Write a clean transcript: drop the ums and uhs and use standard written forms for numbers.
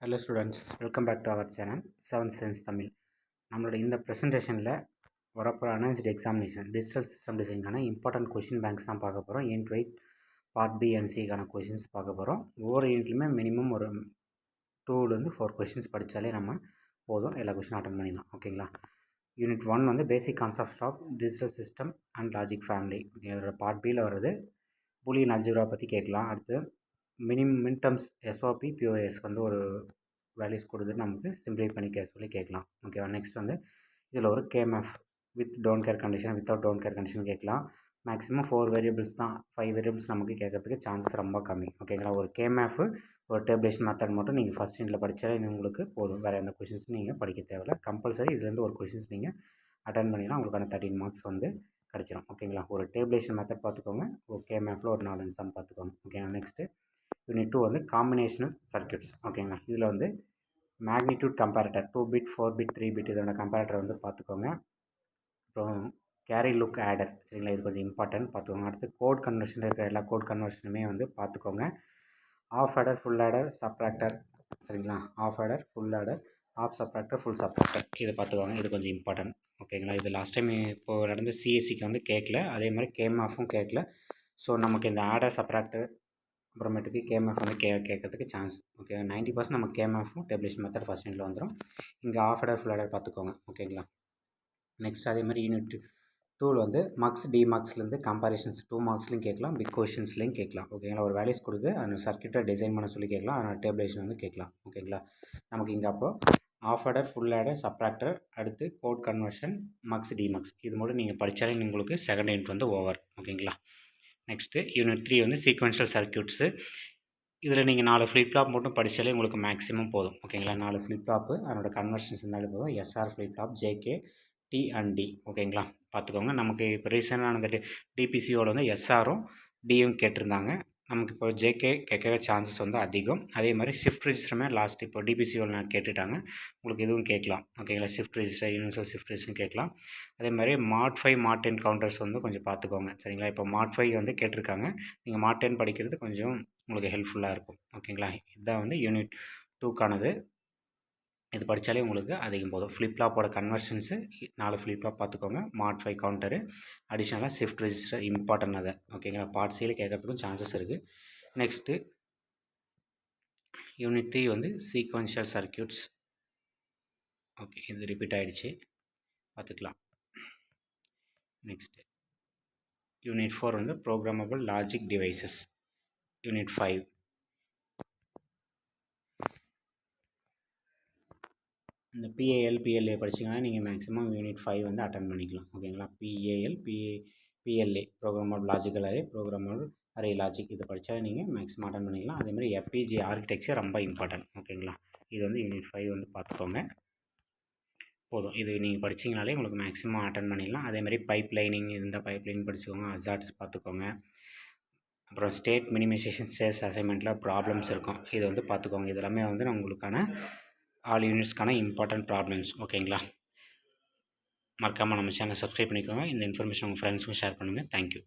Hello students, welcome back to our channel 7th Sense Tamil. நம்மளோட இந்த ப்ரெசன்டேஷனில் வரப்போகிற அனௌன்ஸ்டு எக்ஸாமினேஷன் டிஜிட்டல் சிஸ்டம் டிசைனுக்கான இம்பார்ட்டன்ட் கொஷின் பேங்க்ஸ் தான் பார்க்க போகிறோம். யூனிட் 8 பார்ட் பி அண்ட் சிக்கான கொஷின்ஸ் பார்க்க போகிறோம். ஒவ்வொரு யூனிட்லையுமே மினிமம் ஒரு 2 to 4 கொஷின்ஸ் படித்தாலே நம்ம போதும், எல்லா கொஷினும் அட்டன் பண்ணிடலாம். ஓகேங்களா? யூனிட் 1 வந்து basic concept of digital system and logic family. Okay, அதோட பார்ட் பியில் வருது பூலியன் அல்ஜிப்ரா பற்றி கேட்கலாம். அடுத்து மின் டர்ம்ஸ் எஸ்ஓபி பிஓஎஸ் வந்து ஒரு வேல்யூஸ் கொடுத்து நமக்கு சிம்பிளை பண்ணி சொல்லி கேட்கலாம். ஓகேவா? நெக்ஸ்ட் வந்து இதில் ஒரு KMF with don't care condition without don't care condition கேட்கலாம். மேக்ஸிமம் 4 வேரியபிள்ஸ் தான், 5 வேரியபிள்ஸ் நமக்கு கேட்கறதுக்கு சான்சஸ் ரொம்ப கம்மி. ஓகேங்களா? ஒரு கேஎம்எஃப் ஒரு டேபிளேஷன் மெத்தட் மட்டும் நீங்கள் ஃபஸ்ட் யூனிட்டில் படித்தாலே உங்களுக்கு போதும். வேறு எந்த கொஷின்ஸும் நீங்கள் படிக்க தேவையில்லை. கம்பல்சரி இதுலேருந்து ஒரு கொஷின்ஸ் நீங்கள் அட்டன் பண்ணிங்கன்னா உங்களுக்கான 13 மார்க்ஸ் வந்து கிடச்சிடும். ஓகேங்களா? ஒரு டேபிளேஷன் மெத்தட் பார்த்துக்கோங்க, ஒரு கேஎம்எஃப்பில் ஒரு 4 சம் பார்த்துக்கோங்க. ஓகேங்களா? நெக்ஸ்ட்டு யூனிட் 2 வந்து காம்பினேஷனல் சர்க்யூட்ஸ். ஓகேங்களா? இதில் வந்து magnitude comparator 2 bit 4 bit 3 bit இதோட கம்பேரட்டர் வந்து பார்த்துக்கோங்க. அப்புறம் கேரி லுக் ஆடர், சரிங்களா? இது கொஞ்சம் இம்பார்ட்டன்ட் பார்த்துக்கோங்க. அடுத்து கோட் கன்வர்ஷன் இருக்கிற எல்லா கோட் கன்வர்ஷனுமே வந்து பார்த்துக்கோங்க. Half adder, full adder, subtractor, சரிங்களா? Half adder, full adder, half subtractor, full subtractor, இதை பார்த்துக்கோங்க. இது கொஞ்சம் இம்பார்ட்டன்ட். ஓகேங்களா? இது லாஸ்ட் டைம் இப்போது நடந்த சிஎஸ்சிக்கு வந்து கேட்கல, அதே மாதிரி கேஎம்எஃப்பும் கேட்கல. ஸோ நமக்கு இந்த ஆடர் சப்ராக்டர் அப்புறமேட்டுக்கு கேஎம்எஃப் வந்து கேட்கறதுக்கு சான்ஸ். ஓகே, 90% நம்ம கேஎம்எஃப்பும் டேபிளேஷன் மெத்தட் ஃபஸ்ட் யூனிட்டில் வந்துடும். இங்கே ஆஃப் ஆடர் ஃபுல் ஆடர் பார்த்துக்கோங்க. ஓகேங்களா? நெக்ஸ்ட் அதே மாதிரி யூனிட் 2 வந்து மார்க்ஸ் டிமார்க்ஸ்லேருந்து கம்பேரிஷன்ஸ் 2 மார்க்ஸ்லையும் கேட்கலாம், பிக் கொஷின்ஸ்லையும் கேட்கலாம். ஓகேங்களா? ஒரு வேல்யூஸ் கொடுத்து அந்த சர்க்யூட்டை டிசைன் பண்ண சொல்லி கேட்கலாம், அதனால் டேபிளேஷன் வந்து கேட்கலாம். ஓகேங்களா? நமக்கு இங்கே அப்போது half adder, full adder, subtractor, அடுத்து கோட் கன்வர்ஷன், மார்க்ஸ் டிமார்க்ஸ் இது மட்டும் நீங்கள் படித்தாலே உங்களுக்கு செகண்ட் யூனிட் வந்து ஓவர். ஓகேங்களா? நெக்ஸ்ட்டு யூனிட் 3 வந்து சீக்வென்ஷியல் சர்க்யூட்ஸு. இதில் நீங்கள் 4 ஃப்ளிப் ஃப்ளாப் மட்டும் படித்தாலே உங்களுக்கு மேக்ஸிமம் போதும். ஓகேங்களா? 4 ஃப்ளிப் ஃப்ளாப்பு அதனோட கன்வர்ஷன்ஸ் இருந்தாலே போதும். SR flip flop, JK, D and T. ஓகேங்களா? பார்த்துக்கோங்க. நமக்கு இப்போ ரீசெண்டாக அந்த டிபிசியோட வந்து எஸ்ஆரும் டியும் கேட்டிருந்தாங்க. நமக்கு இப்போ ஜேகே கேட்குற சான்சஸ் வந்து அதிகம். அதே மாதிரி ஷிஃப்ட் ரிஜிஸ்டருமே லாஸ்ட் இப்போ டிபிசியோட நான் கேட்டுட்டாங்க, உங்களுக்கு இதுவும் கேட்கலாம். ஓகேங்களா? ஷிஃப்ட் ரிஜிஸ்டர், யூனிவர்சல் ஷிஃப்ட் ரிஜிஸ்டரும் கேட்கலாம். அதே மாதிரி மாட் 5 மாட் 10 கவுண்டர்ஸ் வந்து கொஞ்சம் பார்த்துக்கோங்க. சரிங்களா? இப்போ மாட் 5 வந்து கேட்டிருக்காங்க, நீங்கள் மாட் 10 படிக்கிறது கொஞ்சம் உங்களுக்கு ஹெல்ப்ஃபுல்லாக இருக்கும். ஓகேங்களா? இதுதான் வந்து யூனிட் 2க்கானது. இது படித்தாலே உங்களுக்கு அதிகம் போதும். ஃப்ளிப் ஃப்ளாப்போட கன்வர்ஷன்ஸு 4 ஃப்ளிப் ஃப்ளாப் பார்த்துக்கோங்க, மாட் 5 கவுண்டரு, அடிஷ்னலாக ஷிஃப்ட் ரெஜிஸ்டர் இம்பார்ட்டன்ட் அதை. ஓகேங்களா? பார்ட் சியில் கேட்கறதுக்கும் சான்சஸ் இருக்குது. நெக்ஸ்ட்டு யூனிட் 3 வந்து சீக்வென்ஷியல் சர்க்யூட்ஸ். ஓகே, இது ரிப்பீட் ஆகிடுச்சு, பார்த்துக்கலாம். நெக்ஸ்ட்டு யூனிட் 4 வந்து ப்ரோக்ராமபிள் லாஜிக் டிவைசஸ். யூனிட் 5 இந்த பிஏஎல் பிஎல்ஏ படிச்சிங்கன்னா நீங்கள் மேக்ஸிமம் யூனிட் 5 வந்து அட்டன் பண்ணிக்கலாம். ஓகேங்களா? PAL PLA programmable logical array, programmable array logic இதை படித்தா நீங்கள் மேக்ஸிமம் அட்டன் பண்ணிக்கலாம். அதேமாதிரி எஃப்பிஜி ஆர்கிடெக்சர் ரொம்ப இம்பார்ட்டன்ட். ஓகேங்களா? இது வந்து யூனிட் 5 வந்து பார்த்துக்கோங்க, போதும். இது நீங்கள் படிச்சிங்கனாலே உங்களுக்கு மேக்ஸிமம் அட்டன் பண்ணிடலாம். அதேமாதிரி பைப் லைனிங் இருந்தால் பைப் லைன் படிச்சுக்கோங்க, அசார்ட்ஸ் பார்த்துக்கோங்க. அப்புறம் ஸ்டேட் மினிமைசேஷன் ஸ்டேஸ் அசைன்மெண்ட்டில் ப்ராப்ளம்ஸ் இருக்கும், இது வந்து பார்த்துக்கோங்க. இது எல்லாமே வந்து உங்களுக்கான ஆல் யூனிட்ஸ்க்கான இம்பார்ட்டன்ட் ப்ராப்ளம்ஸ். ஓகேங்களா? மறக்காமல் நம்ம சேனலை சப்ஸ்கிரைப் பண்ணிக்கோங்க. இந்த இன்ஃபர்மேஷன் உங்கள் ஃப்ரெண்ட்ஸுக்கும் ஷேர் பண்ணுங்கள். தேங்க்யூ.